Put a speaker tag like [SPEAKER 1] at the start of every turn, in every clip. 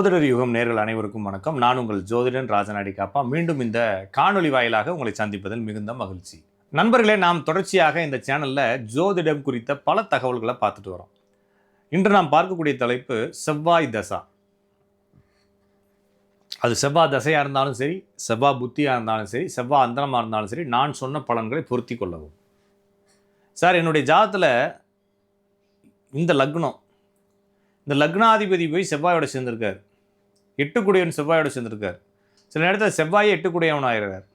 [SPEAKER 1] ஜோதிடர் யுகம் நேர்கள் அனைவருக்கும் வணக்கம். நான் உங்கள் ஜோதிடன் ராஜநாடி காப்பா. மீண்டும் இந்த காணொளி வாயிலாக உங்களை சந்திப்பதில் மிகுந்த மகிழ்ச்சி. நண்பர்களே, நாம் தொடர்ச்சியாக இந்த சேனலில் ஜோதிடம் குறித்த பல தகவல்களை பார்த்துட்டு வரோம். இன்று நாம் பார்க்கக்கூடிய தலைப்பு செவ்வாய் தசா. அது செவ்வாய் தசையாக இருந்தாலும் சரி, செவ்வாய் புத்தியாக இருந்தாலும் சரி, செவ்வாய் அந்தரமாக இருந்தாலும் சரி, நான் சொன்ன பலன்களை பொருத்தி கொள்ளவும். சார், என்னுடைய ஜாதகத்தில் இந்த லக்னம், இந்த லக்னாதிபதி போய் செவ்வாயோட சேர்ந்திருக்கார், எட்டுக்குடையவன் செவ்வாயோட சேர்ந்திருக்கார். சில நேரத்தில் செவ்வாயை எட்டுக்குடையவன் ஆகிறார்.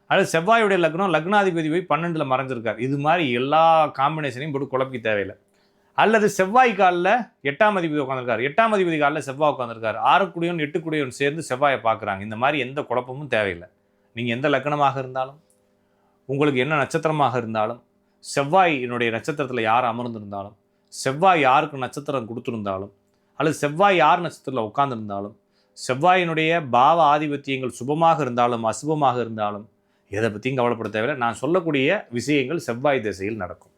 [SPEAKER 1] அல்லது செவ்வாயுடைய லக்னம் லக்னாதிபதி போய் 12ல் மறைஞ்சிருக்கார். இது மாதிரி எல்லா காம்பினேஷனையும் போட்டு குழப்பி தேவையில்லை. அல்லது செவ்வாய் காலில் 8ஆம் அதிபதி உட்காந்துருக்கார், 8ஆம் அதிபதி காலில் செவ்வாய் உட்காந்துருக்கார், 6குடையவன் 8குடையவன் சேர்ந்து செவ்வாயை பார்க்குறாங்க. இந்த மாதிரி எந்த குழப்பமும் தேவையில்லை. நீங்கள் எந்த லக்னமாக இருந்தாலும், உங்களுக்கு என்ன நட்சத்திரமாக இருந்தாலும், செவ்வாய் என்னுடைய நட்சத்திரத்தில் யார் அமர்ந்திருந்தாலும், செவ்வாய் யாருக்கு நட்சத்திரம் கொடுத்துருந்தாலும், அல்லது செவ்வாய் யார் நட்சத்திரத்தில் உட்கார்ந்துருந்தாலும், செவ்வாயினுடைய பாவ ஆதிபத்தியங்கள் சுபமாக இருந்தாலும் அசுபமாக இருந்தாலும் எதை பற்றியும் கவலைப்பட தேவையில்லை. நான் சொல்லக்கூடிய விஷயங்கள் செவ்வாய் திசையில் நடக்கும்.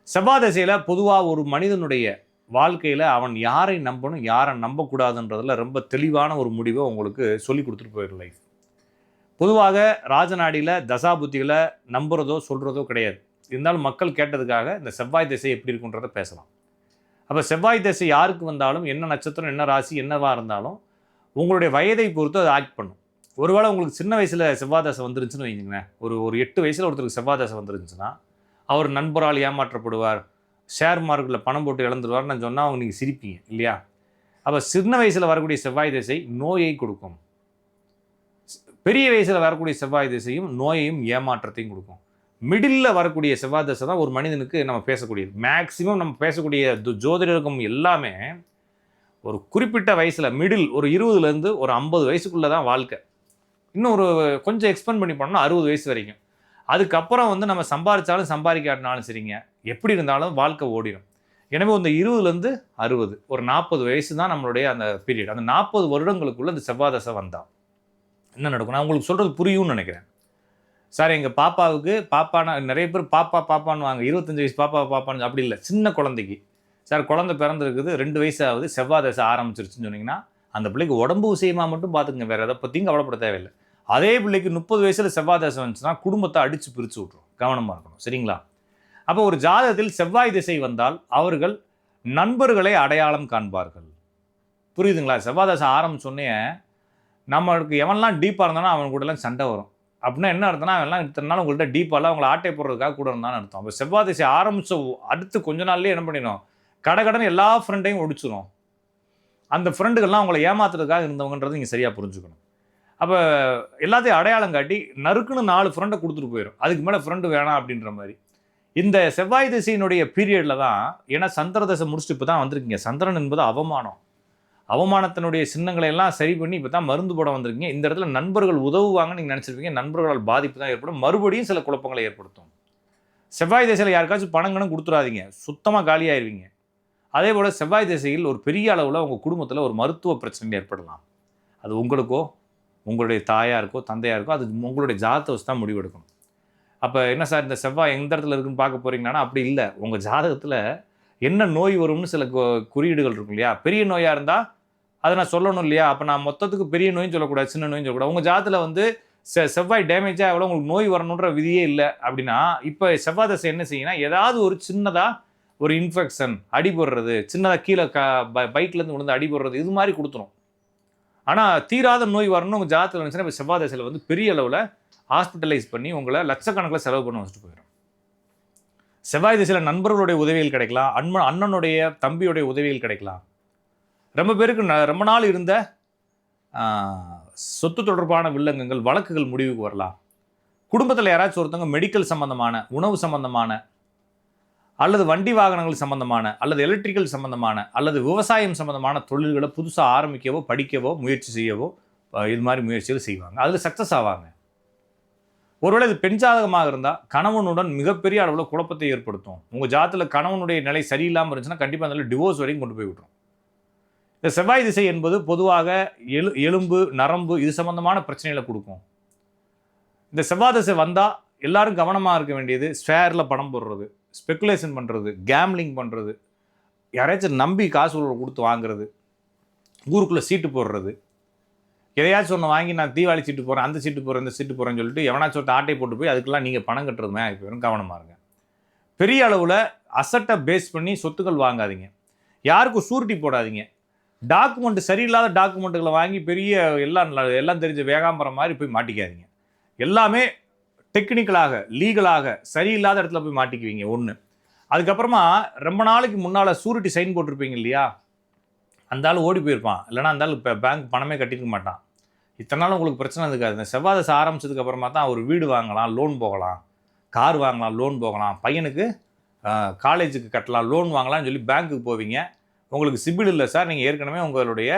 [SPEAKER 1] செவ்வாய் திசையில் பொதுவாக ஒரு மனிதனுடைய வாழ்க்கையில் அவன் யாரை நம்பணும் யாரை நம்பக்கூடாதுன்றதில் ரொம்ப தெளிவான ஒரு முடிவை உங்களுக்கு சொல்லி கொடுத்துட்டு போயிடும் லைஃப். பொதுவாக ராஜநாடியில் தசாபுத்திகளை நம்புறதோ சொல்கிறதோ கிடையாது. இருந்தாலும் மக்கள் கேட்டதுக்காக இந்த செவ்வாய் திசை எப்படி இருக்குன்றதை பேசலாம். அப்போ செவ்வாய் திசை யாருக்கு வந்தாலும், என்ன நட்சத்திரம், என்ன ராசி, என்னவாக இருந்தாலும் உங்களுடைய வயதை பொறுத்து அதை ஆக்ட் பண்ணும். ஒருவேளை உங்களுக்கு சின்ன வயசில் செவ்வாய் தசை வந்துருந்துச்சுன்னு வைங்களேன், ஒரு 8 வயசில் ஒருத்தருக்கு செவ்வாய் தசை வந்துருந்துச்சுன்னா அவர் நண்பரால் ஏமாற்றப்படுவார், ஷேர் மார்க்கெட்டில் பணம் போட்டு இழந்துருவார்னு நான் சொன்னால் அவங்க நீங்கள் சிரிப்பீங்க இல்லையா? அப்போ சின்ன வயசில் வரக்கூடிய செவ்வாய் திசை நோயை கொடுக்கும். பெரிய வயசில் வரக்கூடிய செவ்வாய் திசையும் நோயையும் ஏமாற்றத்தையும் கொடுக்கும். மிடில் வரக்கூடிய செவ்வாய் தசை தான் ஒரு மனிதனுக்கு நம்ம பேசக்கூடியது. மேக்சிமம் நம்ம பேசக்கூடிய ஜோதிடருக்கும் எல்லாமே ஒரு குறிப்பிட்ட வயசில் மிடில் ஒரு 20லேருந்து ஒரு 50 வயசுக்குள்ளே தான் வாழ்க்கை. இன்னும் ஒரு கொஞ்சம் எக்ஸ்பெண்ட் பண்ணி போனோம்னா 60 வயசு வரைக்கும். அதுக்கப்புறம் நம்ம சம்பாதிச்சாலும் சம்பாதிக்காட்டினாலும் சரிங்க, எப்படி இருந்தாலும் வாழ்க்கை ஓடிடும். எனவே இந்த 20லேருந்து 60 ஒரு 40 வயசு தான் நம்மளுடைய அந்த பீரியட். அந்த 40 வருடங்களுக்குள்ளே இந்த செவ்வாய் தசை வந்தால் என்ன நடக்கும், நான் உங்களுக்கு சொல்கிறது புரியும்னு நினைக்கிறேன். சார், எங்கள் பாப்பாவுக்கு பாப்பானா நிறைய பேர் பாப்பான்னு வாங்க, 25 வயசு பாப்பான்னு அப்படி இல்லை, சின்ன குழந்தைக்கு. சார், குழந்தை பிறந்திருக்குது, 2 வயசு ஆகுது, செவ்வாய் தசை ஆரம்பிச்சிருச்சுன்னு சொன்னீங்கன்னா அந்த பிள்ளைக்கு உடம்பு விஷயமாக மட்டும் பார்த்துங்க, வேறு எதை பற்றியும் கவலைப்பட தேவையில்லை. அதே பிள்ளைக்கு 30 வயசில் செவ்வாய் தசை வந்துச்சுன்னா குடும்பத்தை அடித்து பிரித்து விட்ரும். கவனமாக இருக்கணும், சரிங்களா? அப்போ ஒரு ஜாதகத்தில் செவ்வாய் திசை வந்தால் அவர்கள் நண்பர்களை அடையாளம் காண்பார்கள். புரியுதுங்களா? செவ்வாய் தசை ஆரம்பிச்சோன்னே நம்மளுக்கு எவன்லாம் டீப்பாக இருந்தாலும் அவன் கூடலாம் சண்டை வரும். அப்படின்னா என்ன அர்த்தம்னா, அவெல்லாம் இத்தனை நாள் உங்கள்கிட்ட டீப்பாலாம் அவங்களை ஆட்டை போடுறதுக்காக கூட இருந்தான்னு அர்த்தம். அப்போ செவ்வாய் திசை ஆரம்பித்த அடுத்து கொஞ்ச நாள்லேயே என்ன பண்ணிடும், கடகடன்னு எல்லா ஃப்ரெண்டையும் ஒடிச்சிடும். அந்த ஃப்ரெண்டுகள்லாம் அவங்களை ஏமாத்துறதுக்காக இருந்தவங்கன்றது நீங்கள் சரியாக புரிஞ்சுக்கணும். அப்போ எல்லாத்தையும் அடையாளம் காட்டி நறுக்குன்னு 4 ஃப்ரெண்டை கொடுத்துட்டு போயிடும். அதுக்கு மேலே ஃப்ரெண்டு வேணாம் அப்படின்ற மாதிரி. இந்த செவ்வாய் திசையினுடைய பீரியடில் தான், ஏன்னா சந்திர தசை முடிச்சுட்டு இப்போ தான் வந்திருக்கீங்க. சந்திரன் என்பது அவமானம். அவமானத்தினுடைய சின்னங்களை எல்லாம் சரி பண்ணி இப்போ தான் மருந்து போட வந்திருக்கீங்க. இந்த இடத்துல நண்பர்கள் உதவுவாங்கன்னு நீங்கள் நினச்சிருப்பீங்க. நண்பர்களால் பாதிப்பு தான் ஏற்படும், மறுபடியும் சில குழப்பங்களை ஏற்படுத்தும். செவ்வாய் திசையில் யாருக்காச்சும் பணங்கன்னு கொடுத்துடாதீங்க, சுத்தமாக காலியாயிருவீங்க. அதே போல் செவ்வாய் திசையில் ஒரு பெரிய அளவில் உங்கள் குடும்பத்தில் ஒரு மருத்துவ பிரச்சனை ஏற்படலாம். அது உங்களுக்கோ உங்களுடைய தாயாருக்கோ தந்தையாருக்கோ அது உங்களுடைய ஜாதகத்தை வச்சு தான் முடிவெடுக்கணும். அப்போ என்ன சார், இந்த செவ்வாய் எந்த இடத்துல இருக்குன்னு பார்க்க போகிறீங்கன்னா அப்படி இல்லை. உங்கள் ஜாதகத்தில் என்ன நோய் வரும்னு சில குறியீடுகள் இருக்கும் இல்லையா? பெரிய நோயாக இருந்தால் அதை நான் சொல்லணும் இல்லையா? அப்போ நான் மொத்தத்துக்கு பெரிய நோயும் சொல்லக்கூடாது, சின்ன நோயும் சொல்லக்கூடாது. உங்கள் ஜாதகத்தில் செவ்வாய் டேமேஜாக எவ்வளோ உங்களுக்கு நோய் வரணுன்ற விதியே இல்லை அப்படின்னா, இப்போ செவ்வாய் தசை என்ன செய்யணும், ஏதாவது ஒரு சின்னதாக ஒரு இன்ஃபெக்ஷன், அடிபடுறது, சின்னதாக கீழே பைக்லேருந்து விழுந்து அடிபடுறது, இது மாதிரி கொடுத்துரும். ஆனால் தீராத நோய் வரணும்னு உங்கள் ஜாதகத்தில் இருந்துச்சுன்னா இப்போ செவ்வாய் தசையில் பெரிய அளவில் ஹாஸ்பிட்டலைஸ் பண்ணி உங்களை லட்சக்கணக்கில் செலவு பண்ண வச்சுட்டு போயிடும். செவ்வாய் திசையில் நண்பர்களுடைய உதவிகள் கிடைக்கலாம், அண்ணனுடைய தம்பியுடைய உதவிகள் கிடைக்கலாம். ரொம்ப பேருக்கு ரொம்ப நாள் இருந்த சொத்து தொடர்பான வில்லங்கங்கள், வழக்குகள் முடிவுக்கு வரலாம். குடும்பத்தில் யாராச்சும் ஒருத்தவங்க மெடிக்கல் சம்பந்தமான, உணவு சம்பந்தமான, அல்லது வண்டி வாகனங்கள் சம்பந்தமான, அல்லது எலக்ட்ரிக்கல் சம்பந்தமான, அல்லது விவசாயம் சம்பந்தமான தொழில்களை புதுசாக ஆரம்பிக்கவோ படிக்கவோ முயற்சி செய்யவோ இது மாதிரி முயற்சிகள் செய்வாங்க. அதில் சக்ஸஸ் ஆவாங்க. ஒருவேளை இது பெண் ஜாதகமாக இருந்தால் கணவனுடன் மிகப்பெரிய அளவில் குழப்பத்தை ஏற்படுத்தும். உங்கள் ஜாதகத்தில் கணவனுடைய நிலை சரியில்லாமல் இருந்துச்சுன்னா கண்டிப்பாக அதில் டிவோர்ஸ் வரைக்கும் கொண்டு போய் விட்டுரும். இந்த செவ்வாய் திசை என்பது பொதுவாக எலும்பு நரம்பு இது சம்பந்தமான பிரச்சனைகளை கொடுக்கும். இந்த செவ்வாய் திசை வந்தால் எல்லாரும் கவனமாக இருக்க வேண்டியது, ஷேரில் பணம் போடுறது, ஸ்பெக்குலேஷன் பண்ணுறது, கேம்லிங் பண்ணுறது, யாராச்சும் நம்பி காசு கொடுத்து வாங்குறது, ஊருக்குள்ளே சீட்டு போடுறது, எதையாச்சும் ஒன்று வாங்கி நான் தீபாவளி சீட்டு போடுறேன், அந்த சீட்டு போடுறேன், இந்த சீட்டு போடுறேன்னு சொல்லிட்டு எவனாச்சும் ஒருத்தன் ஆட்டை போட்டு போய் அதுக்கெல்லாம் நீங்கள் பணம் கட்டுறதுமே இப்போ வெறும் கவனமாக இருங்க. பெரிய அளவில் அசட்டை பேஸ் பண்ணி சொத்துக்கள் வாங்காதீங்க. யாருக்கும் சூரிட்டி போடாதீங்க. டாக்குமெண்ட் சரியில்லாத டாக்குமெண்ட்டுகளை வாங்கி பெரிய எல்லாம் தெரிஞ்ச வேகாம்பரம் மாதிரி போய் மாட்டிக்காதீங்க. எல்லாமே டெக்னிக்கலாக லீகலாக சரியில்லாத இடத்துல போய் மாட்டிக்குவீங்க ஒன்று. அதுக்கப்புறமா ரொம்ப நாளைக்கு முன்னால் சூரிட்டி சைன் போட்டிருப்பீங்க இல்லையா, அந்த ஆள் ஓடி போயிருப்பான், இல்லைனா அந்த ஆள் இப்போ பேங்க் பணமே கட்டிருக்க மாட்டான். இத்தனை நாள் உங்களுக்கு பிரச்சனை இருக்காது. இந்த செவ்வாய் தசை ஆரம்பிச்சதுக்கு அப்புறமா தான் ஒரு வீடு வாங்கலாம், லோன் போகலாம், கார் வாங்கலாம், லோன் போகலாம், பையனுக்கு காலேஜுக்கு கட்டலாம், லோன் வாங்கலாம்னு சொல்லி பேங்க்குக்கு போவீங்க. உங்களுக்கு சிபில் இல்லை சார், நீங்கள் ஏற்கனவே உங்களுடைய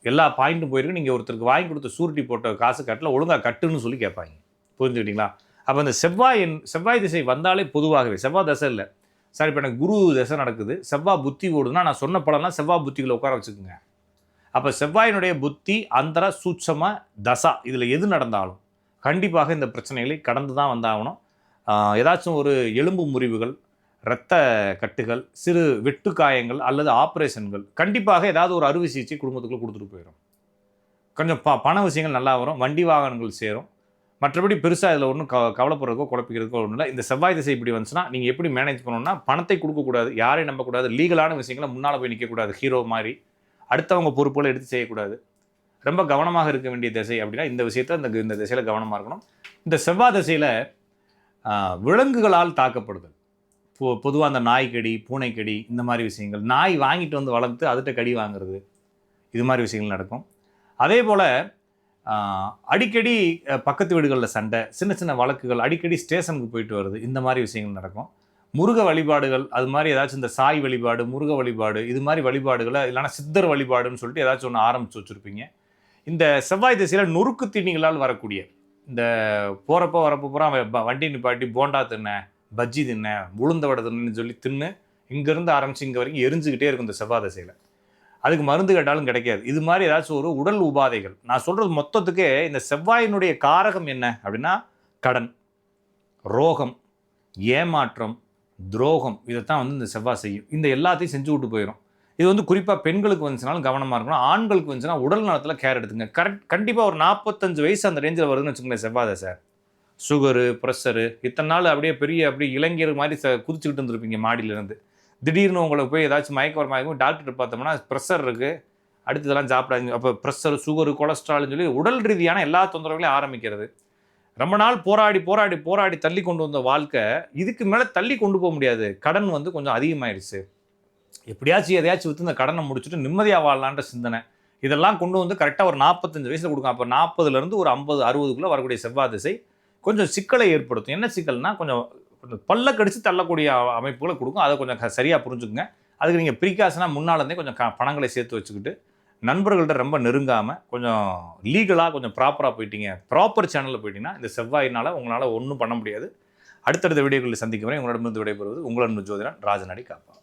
[SPEAKER 1] எல்லா பாயிண்ட்டும் போயிருக்கு, நீங்கள் ஒருத்தருக்கு வாங்கி கொடுத்த சூரிட்டி போட்ட காசு கட்டல, ஒழுங்காக கட்டுன்னு சொல்லி கேட்பாங்க. புரிஞ்சுக்கிட்டீங்களா? அப்போ அந்த செவ்வாய் திசை வந்தாலே பொதுவாகவே செவ்வாய் தசை இல்லை சார், இப்போ எனக்கு குரு தசை நடக்குது, செவ்வாய் புத்தி ஓடுதுன்னா நான் சொன்ன படம்லாம் செவ்வாய் புத்திகளை உட்கார வச்சுக்கோங்க. அப்போ செவ்வாயினுடைய புத்தி அந்தர சூட்சம தசா இதில் எது நடந்தாலும் கண்டிப்பாக இந்த பிரச்சனைகளை கடந்து தான் வந்தாகணும். ஏதாச்சும் ஒரு எலும்பு முறிவுகள், இரத்த கட்டுகள், சிறு வெட்டுக்காயங்கள் அல்லது ஆப்ரேஷன்கள் கண்டிப்பாக ஏதாவது ஒரு அறுவை சிகிச்சை குடும்பத்துக்குள்ளே கொடுத்துட்டு போயிடும். கொஞ்சம் பண விஷயங்கள் நல்லா வரும், வண்டி வாகனங்கள் சேரும். மற்றபடி பெருசாக இதில் ஒன்றும் கவலைப்படுறதுக்கோ குழப்பிக்கிறதுக்கோ ஒன்றும் இல்லை. இந்த செவ்வாய் திசை இப்படி வந்துச்சுன்னா நீங்கள் எப்படி மேனேஜ் பண்ணணும்னா, பணத்தை கொடுக்கக்கூடாது, யாரையும் நம்பக்கூடாது, லீகலான விஷயங்களை முன்னால் போய் நிற்கக்கூடாது, ஹீரோ மாதிரி அடுத்தவங்க பொறுப்புகளை எடுத்து செய்யக்கூடாது. ரொம்ப கவனமாக இருக்க வேண்டிய திசை அப்படின்னா இந்த விஷயத்தில் இந்த திசையில் கவனமாக இருக்கணும். இந்த செவ்வாய் திசையில் விலங்குகளால் தாக்கப்படுதல், பொதுவாக அந்த நாய்க்கடி, பூனைக்கடி, இந்த மாதிரி விஷயங்கள், நாய் வாங்கிட்டு வந்து வளர்த்து அதுகிட்ட கடி வாங்குறது, இது மாதிரி விஷயங்கள் நடக்கும். அதே போல் அடிக்கடி பக்கத்து வீடுகளில் சண்டை, சின்ன சின்ன வழக்குகள், அடிக்கடி ஸ்டேஷனுக்கு போயிட்டு வருது, இந்த மாதிரி விஷயங்கள் நடக்கும். முருக வழிபாடுகள், அது மாதிரி ஏதாச்சும் இந்த சாய் வழிபாடு, முருக வழிபாடு, இது மாதிரி வழிபாடுகளை இல்லைனா சித்தர் வழிபாடுன்னு சொல்லிட்டு ஏதாச்சும் ஒன்று ஆரம்பித்து வச்சுருப்பீங்க. இந்த செவ்வாய் திசையில் நொறுக்கு தீனிகளால் வரக்கூடிய இந்த போகிறப்போ வரப்போ பூரா வண்டி நிப்பாட்டி போண்டா தின்ன, பஜ்ஜி தின்ன, உளுந்த வடை தின்னு சொல்லி தின்னு இங்கேருந்து ஆரம்பித்து இங்கே வரைக்கும் எரிஞ்சுக்கிட்டே இருக்கும் இந்த செவ்வாய் திசையில். அதுக்கு மருந்து கேட்டாலும் கிடைக்காது. இது மாதிரி ஏதாச்சும் ஒரு உடல் உபாதைகள். நான் சொல்கிறது மொத்தத்துக்கே இந்த செவ்வாயினுடைய காரகம் என்ன அப்படின்னா கடன், ரோகம், ஏமாற்றம், துரோகம், இதைத்தான் இந்த செவ்வாய் செய்யும். இந்த எல்லாத்தையும் செஞ்சு விட்டு போயிடும். இது குறிப்பாக பெண்களுக்கு வந்துச்சுனாலும் கவனமாக இருக்கணும். ஆண்களுக்கு வந்துச்சுன்னா உடல் நலத்தில் கேர் எடுத்துங்க. கண்டிப்பாக ஒரு 45 வயசு அந்த ரேஞ்சில் வருதுன்னு வச்சுக்கோங்களேன் செவ்வாய் தசை. சுகரு, ப்ரெஷரு, இத்தனை நாள் அப்படியே இளைஞர் மாதிரி குதிச்சுக்கிட்டு இருந்திருப்பீங்க மாடியிலேருந்து. திடீர்னு உங்களுக்கு போய் ஏதாச்சும் மயக்க வரமாக டாக்டர் பார்த்தோம்னா ப்ரெஷர் இருக்குது, அடுத்து இதெல்லாம் சாப்பிடாதீங்க. அப்போ ப்ரெஷர், சுகரு, கொலஸ்ட்ரால்னு சொல்லி உடல் ரீதியான எல்லா தொந்தரவுகளையும் ஆரம்பிக்கிறது. ரொம்ப நாள் போராடி தள்ளி கொண்டு வந்த வாழ்க்கை இதுக்கு மேலே தள்ளி கொண்டு போக முடியாது. கடன் கொஞ்சம் அதிகமாகிடுச்சு, எப்படியாச்சும் எதையாச்சும் விற்று இந்த கடனை முடிச்சுட்டு நிம்மதியாக வாழலான்ற சிந்தனை, இதெல்லாம் கொண்டு வந்து கரெக்டாக ஒரு 45 வயசில் கொடுக்கும். அப்போ 40லேருந்து ஒரு 50, 60க்குள்ளே வரக்கூடிய செவ்வாய் திசை கொஞ்சம் சிக்கலை ஏற்படுத்தும். என்ன சிக்கல்னா கொஞ்சம் பல்ல கடிச்சு தள்ளக்கூடிய அமைப்புகளை கொடுக்கும். அதை கொஞ்சம் சரியாக புரிஞ்சுக்குங்க. அதுக்கு நீங்கள் ப்ரீகாஷனாக முன்னாலேருந்தே கொஞ்சம் பணங்களை சேர்த்து வச்சுக்கிட்டு நண்பர்கள்ட்ட ரொம்ப நெருங்காமல் கொஞ்சம் லீகலாக கொஞ்சம் ப்ராப்பராக போயிட்டீங்க, ப்ராப்பர் சேனலில் போயிட்டீங்கன்னா இந்த செவ்வாயினால் உங்களால் ஒன்றும் பண்ண முடியாது. அடுத்தடுத்த வீடியோக்களில் சந்திக்கும் வரை உங்களிடமிருந்து விடைபெறுவது உங்கள் அன்பு ஜோதிடன் ராஜநாடி காப்பா.